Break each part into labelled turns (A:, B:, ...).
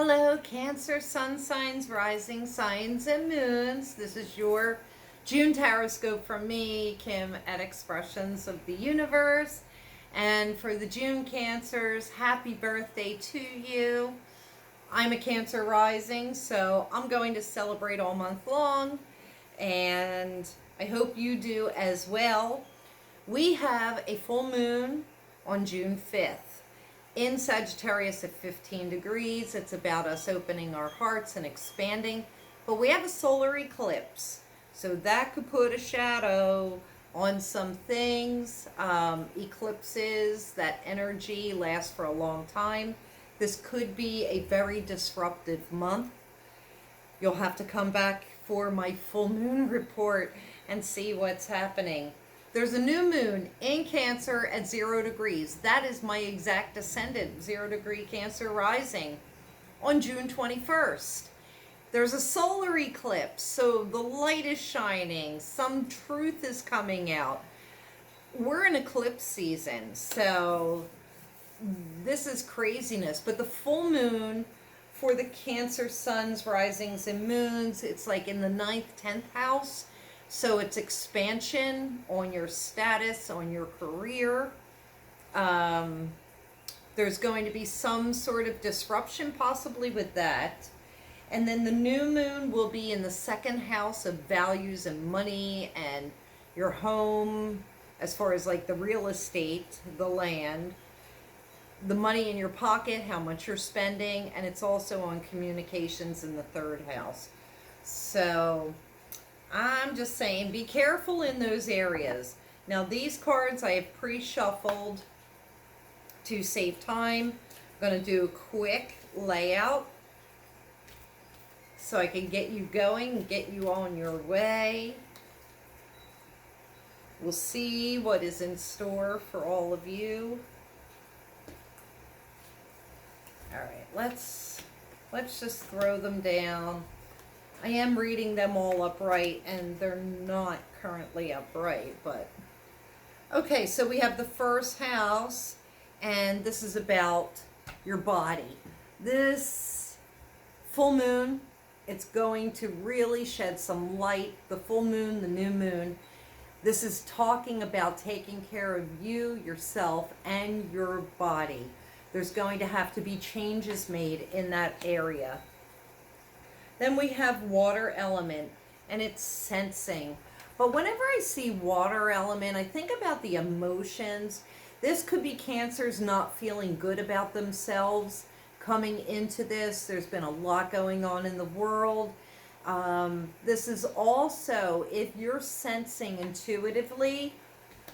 A: Hello, Cancer, sun signs, rising signs, and moons. This is your June Horoscope from me, Kim, at Expressions of the Universe. And for the June Cancers, happy birthday to you. I'm a Cancer rising, so I'm going to celebrate all month long, and I hope you do as well. We have a full moon on June 5th in Sagittarius at 15 degrees. It's about us opening our hearts and expanding. But we have a solar eclipse, so that could put a shadow on some things. Eclipses, that energy lasts for a long time. This could be a very disruptive month. You'll have to come back for my full moon report and see what's happening. There's a new moon in Cancer at 0 degrees. That is my exact ascendant, 0 degree Cancer rising on June 21st. There's a solar eclipse, so the light is shining. Some truth is coming out. We're in eclipse season, so this is craziness. But the full moon for the Cancer suns, risings, and moons, it's like in the 9th, 10th house. So it's expansion on your status, on your career. There's going to be some sort of disruption possibly with that. And then the new moon will be in the 2nd house of values and money and your home, as far as like the real estate, the land, the money in your pocket, how much you're spending, and it's also on communications in the 3rd house. So I'm just saying, be careful in those areas. Now, these cards I have pre-shuffled to save time. I'm going to do a quick layout so I can get you going and get you on your way. We'll see what is in store for all of you. All right, let's just throw them down. I am reading them all upright, and they're not currently upright, but okay, so we have the 1st house, and this is about your body. This full moon, it's going to really shed some light. The full moon, the new moon, this is talking about taking care of you, yourself, and your body. There's going to have to be changes made in that area. Then we have water element, and it's sensing. But whenever I see water element, I think about the emotions. This could be Cancers not feeling good about themselves coming into this. There's been a lot going on in the world. This is also, if you're sensing intuitively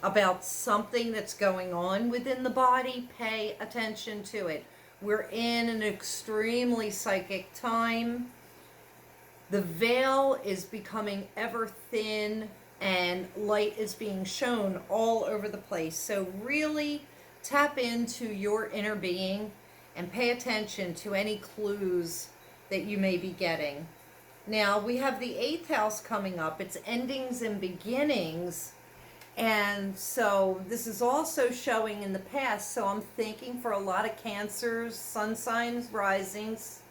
A: about something that's going on within the body, pay attention to it. We're in an extremely psychic time. The veil is becoming ever thin, and light is being shown all over the place. So really tap into your inner being and pay attention to any clues that you may be getting. Now, we have the 8th house coming up. It's endings and beginnings. And so this is also showing in the past. So I'm thinking for a lot of Cancers, sun signs, risings,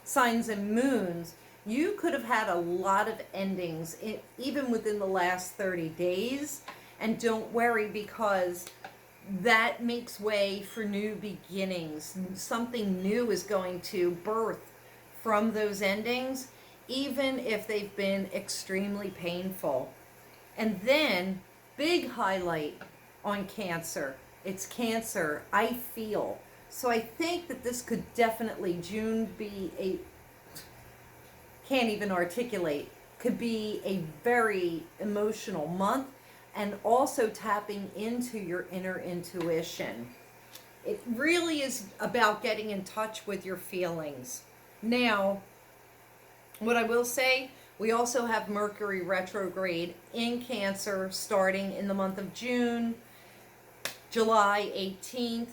A: signs, and moons, you could have had a lot of endings, even within the last 30 days. And don't worry, because that makes way for new beginnings. Something new is going to birth from those endings, even if they've been extremely painful. And then, big highlight on Cancer. It's Cancer, I feel. So I think that this could definitely, June, be a, can't even articulate, could be a very emotional month, and also tapping into your inner intuition. It really is about getting in touch with your feelings. Now, what I will say, we also have Mercury retrograde in Cancer starting in the month of June, July 18th,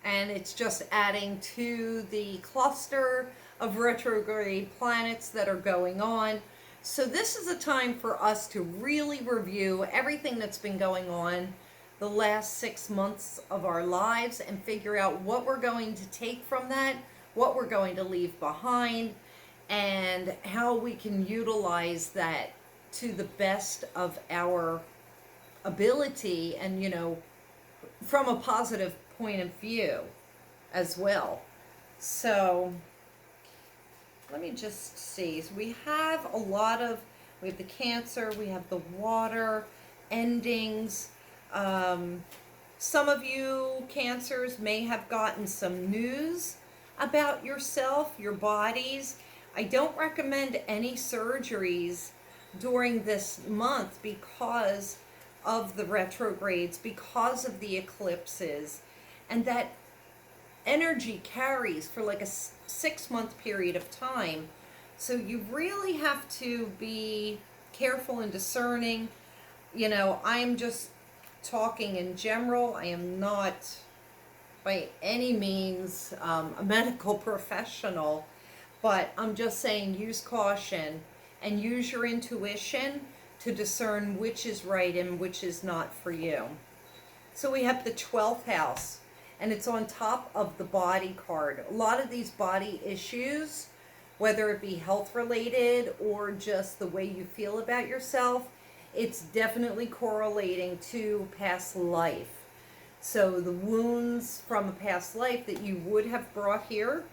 A: and it's just adding to the cluster of retrograde planets that are going on. So this is a time for us to really review everything that's been going on the last 6 months of our lives and figure out what we're going to take from that, what we're going to leave behind, and how we can utilize that to the best of our ability, and from a positive point of view as well. So let me just see. So we have we have the Cancer, we have the water, endings. Some of you Cancers may have gotten some news about yourself, your bodies. I don't recommend any surgeries during this month because of the retrogrades, because of the eclipses, and that energy carries for like a 6-month period of time. So you really have to be careful and discerning. I'm just talking in general. I am not by any means a medical professional, but I'm just saying use caution and use your intuition to discern which is right and which is not for you. So we have the 12th house, and it's on top of the body card. A lot of these body issues, whether it be health related or just the way you feel about yourself, it's definitely correlating to past life. So the wounds from a past life that you would have brought here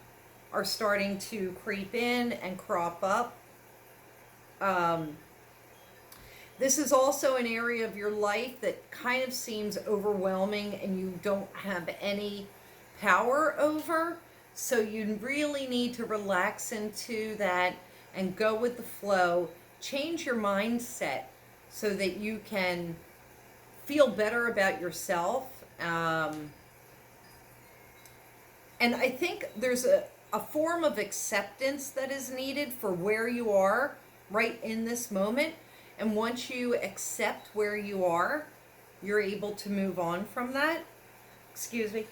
A: are starting to creep in and crop up. This is also an area of your life that kind of seems overwhelming and you don't have any power over. So you really need to relax into that and go with the flow. Change your mindset so that you can feel better about yourself. And I think there's a form of acceptance that is needed for where you are right in this moment. And once you accept where you are, you're able to move on from that. Excuse me.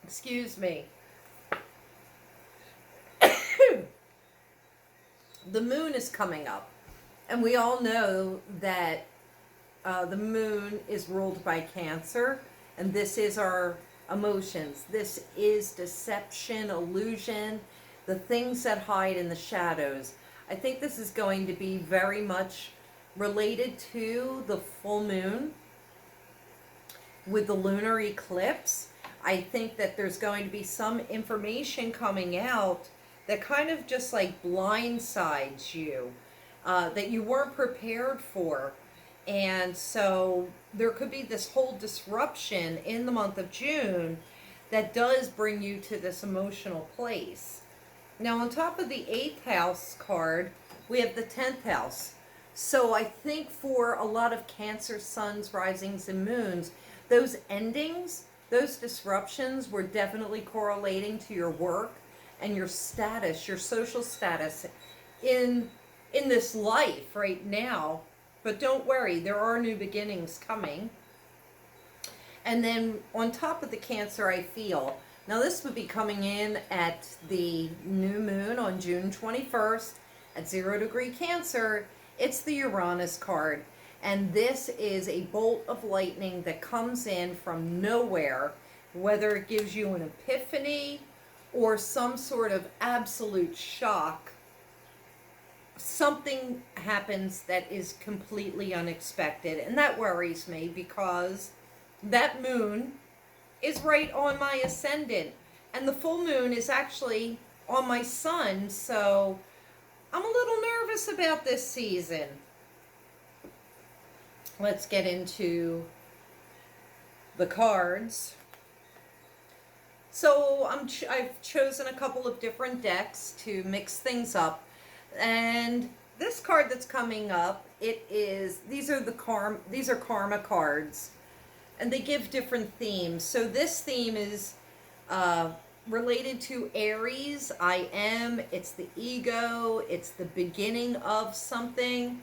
A: Excuse me. The moon is coming up. And we all know that the moon is ruled by Cancer. And this is our emotions. This is deception, illusion, the things that hide in the shadows. I think this is going to be very much related to the full moon with the lunar eclipse. I think that there's going to be some information coming out that kind of just like blindsides you, that you weren't prepared for. And so there could be this whole disruption in the month of June that does bring you to this emotional place. Now, on top of the 8th house card, we have the 10th house. So I think for a lot of Cancer suns, risings, and moons, those endings, those disruptions were definitely correlating to your work and your status, your social status in this life right now. But don't worry, there are new beginnings coming. And then on top of the Cancer, I feel, now this would be coming in at the new moon on June 21st at 0 degree Cancer. It's the Uranus card. And this is a bolt of lightning that comes in from nowhere, whether it gives you an epiphany or some sort of absolute shock. Something happens that is completely unexpected. And that worries me because that moon is right on my ascendant. And the full moon is actually on my sun. So I'm a little nervous about this season. Let's get into the cards. So I've chosen a couple of different decks to mix things up. And this card that's coming up, these are karma cards. And they give different themes. So this theme is related to Aries. It's the ego. It's the beginning of something.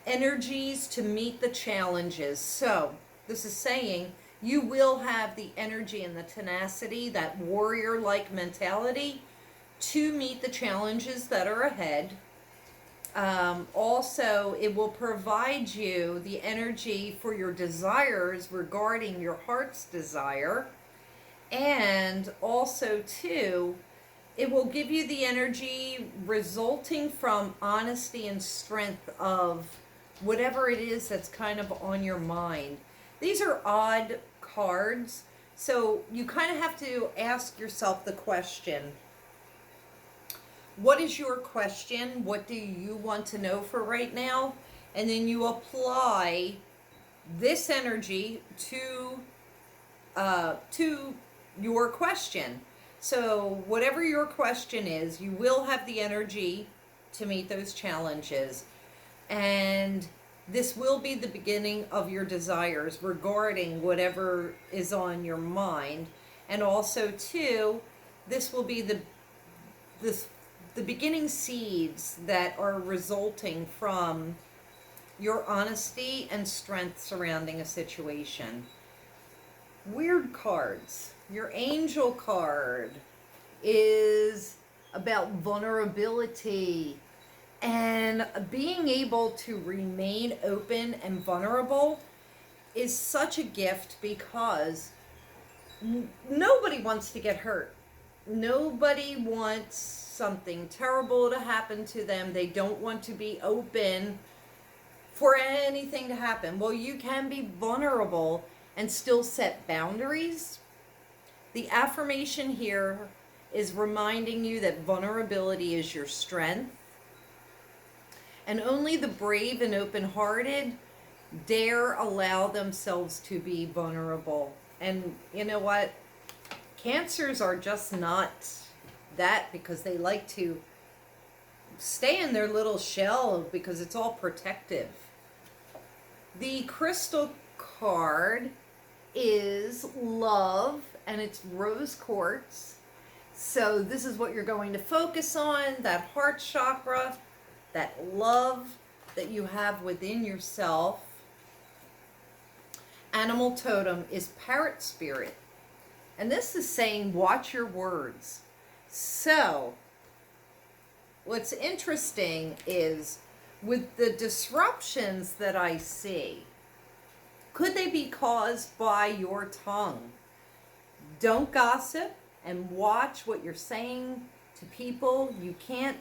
A: Energies to meet the challenges. So this is saying you will have the energy and the tenacity, that warrior-like mentality to meet the challenges that are ahead. Also, it will provide you the energy for your desires regarding your heart's desire. And also, too, it will give you the energy resulting from honesty and strength of whatever it is that's kind of on your mind. These are odd cards, so you kind of have to ask yourself the question, what is your question? What do you want to know for right now? And then you apply this energy to your question. So whatever your question is, you will have the energy to meet those challenges. And this will be the beginning of your desires regarding whatever is on your mind. And also, too, this will be the beginning seeds that are resulting from your honesty and strength surrounding a situation. Weird cards. Your angel card is about vulnerability and being able to remain open and vulnerable is such a gift because nobody wants to get hurt. Nobody wants something terrible to happen to them. They don't want to be open for anything to happen. Well, you can be vulnerable and still set boundaries. The affirmation here is reminding you that vulnerability is your strength. And only the brave and open-hearted dare allow themselves to be vulnerable. And you know what? Cancers are just not that because they like to stay in their little shell because it's all protective. The crystal card is love and it's rose quartz. So this is what you're going to focus on, that heart chakra, that love that you have within yourself. Animal totem is parrot spirit. And this is saying watch your words. So what's interesting is with the disruptions that I see, could they be caused by your tongue? Don't gossip and watch what you're saying to people. You can't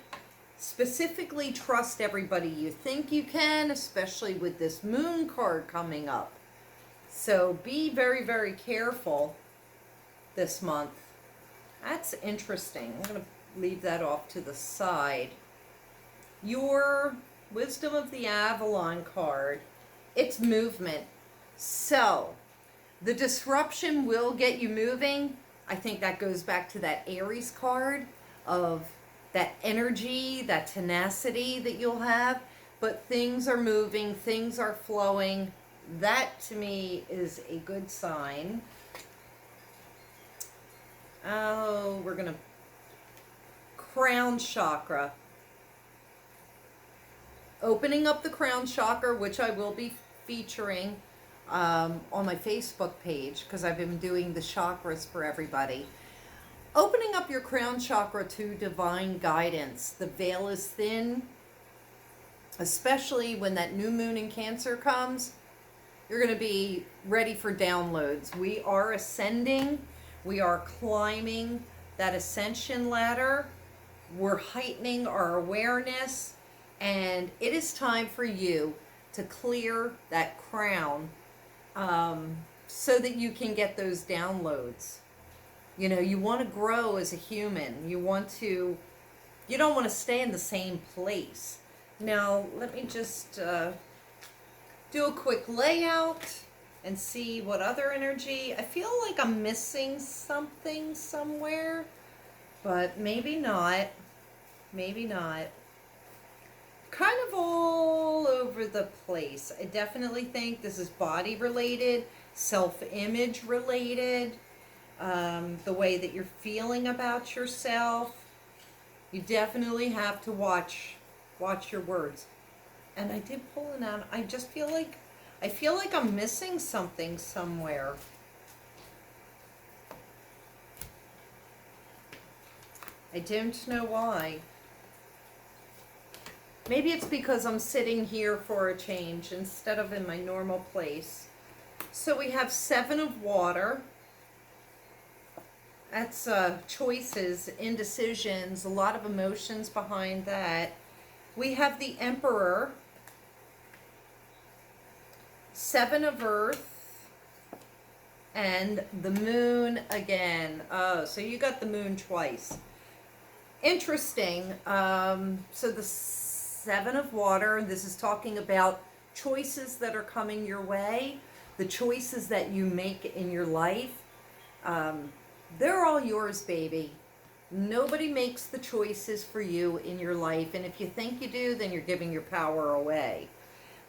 A: specifically trust everybody you think you can, especially with this moon card coming up. So be very, very careful this month. That's interesting. I'm going to leave that off to the side. Your Wisdom of the Avalon card, it's movement. So the disruption will get you moving. I think that goes back to that Aries card of that energy, that tenacity that you'll have. But things are moving, things are flowing. That to me is a good sign. Oh, we're going to crown chakra. Opening up the crown chakra, which I will be featuring on my Facebook page because I've been doing the chakras for everybody. Opening up your crown chakra to divine guidance. The veil is thin, especially when that new moon in Cancer comes. You're going to be ready for downloads. We are ascending. We are climbing that ascension ladder. We're heightening our awareness. And it is time for you to clear that crown so that you can get those downloads. You know, you want to grow as a human. You don't want to stay in the same place. Now, let me just do a quick layout and see what other energy. I feel like I'm missing something somewhere, but maybe not. Maybe not. Kind of all over the place. I definitely think this is body related, self-image related, the way that you're feeling about yourself. You definitely have to watch your words. And I did pull it out. I just feel like I'm missing something somewhere. I don't know why. Maybe it's because I'm sitting here for a change instead of in my normal place. So we have 7 of water, That's choices, indecisions, a lot of emotions behind that. We have the Emperor, Seven of Earth, and the Moon again. Oh, so you got the Moon twice. Interesting. So the Seven of Water, this is talking about choices that are coming your way, the choices that you make in your life. They're all yours, baby. Nobody makes the choices for you in your life. And if you think you do, then you're giving your power away,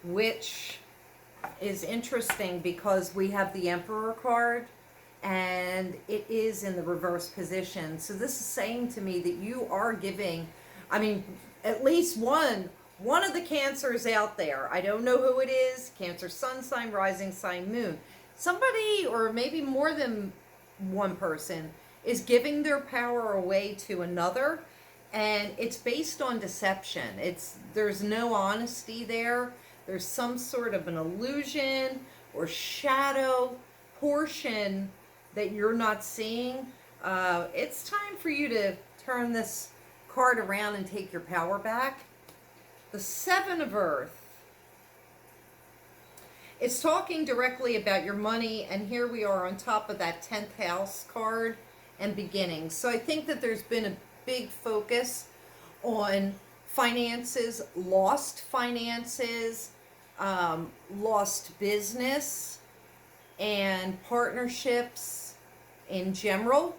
A: which is interesting because we have the Emperor card and it is in the reverse position. So this is saying to me that you are giving, I mean, at least one of the Cancers out there. I don't know who it is. Cancer sun sign, rising sign, moon. Somebody, or maybe more than one person, is giving their power away to another, and it's based on deception. There's no honesty there. There's some sort of an illusion or shadow portion that you're not seeing. It's time for you to turn this card around and take your power back. The Seven of Earth. It's talking directly about your money, and here we are on top of that 10th house card and beginnings. So I think that there's been a big focus on finances, lost business, and partnerships in general.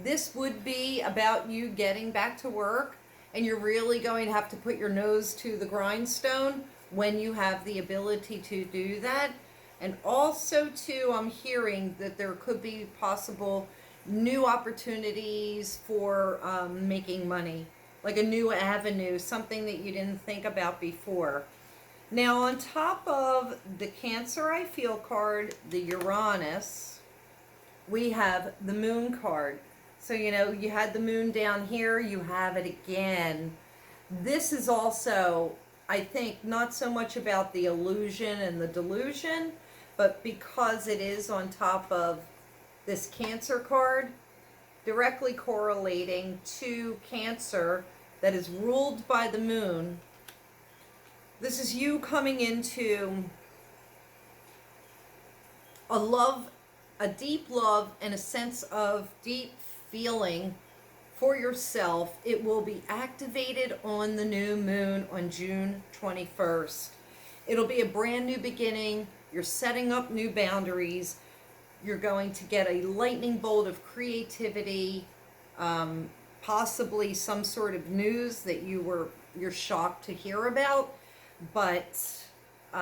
A: This would be about you getting back to work, and you're really going to have to put your nose to the grindstone when you have the ability to do that. And also too, I'm hearing that there could be possible new opportunities for making money, like a new avenue, something that you didn't think about before. Now, on top of the Cancer I Feel card, the Uranus, we have the Moon card. So, you know, you had the Moon down here, you have it again. This is also, I think, not so much about the illusion and the delusion, but because it is on top of this Cancer card, directly correlating to Cancer that is ruled by the Moon. This is you coming into a deep love and a sense of deep feeling for yourself. It will be activated on the new moon on June 21st. It'll be a brand new beginning. You're setting up new boundaries. You're going to get a lightning bolt of creativity, possibly some sort of news that you're shocked to hear about. But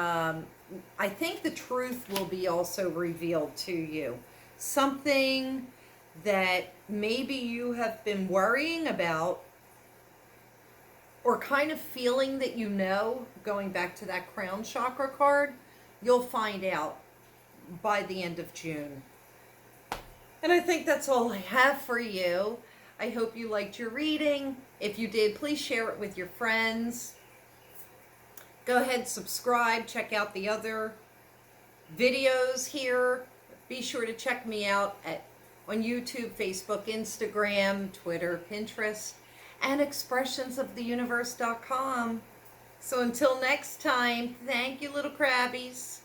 A: I think the truth will be also revealed to you. Something that maybe you have been worrying about or kind of feeling that you know, going back to that crown chakra card, you'll find out by the end of June. And I think that's all I have for you. I hope you liked your reading. If you did, please share it with your friends. Go ahead, subscribe, check out the other videos here. Be sure to check me out on YouTube, Facebook, Instagram, Twitter, Pinterest, and expressionsoftheuniverse.com. So until next time, thank you, little crabbies.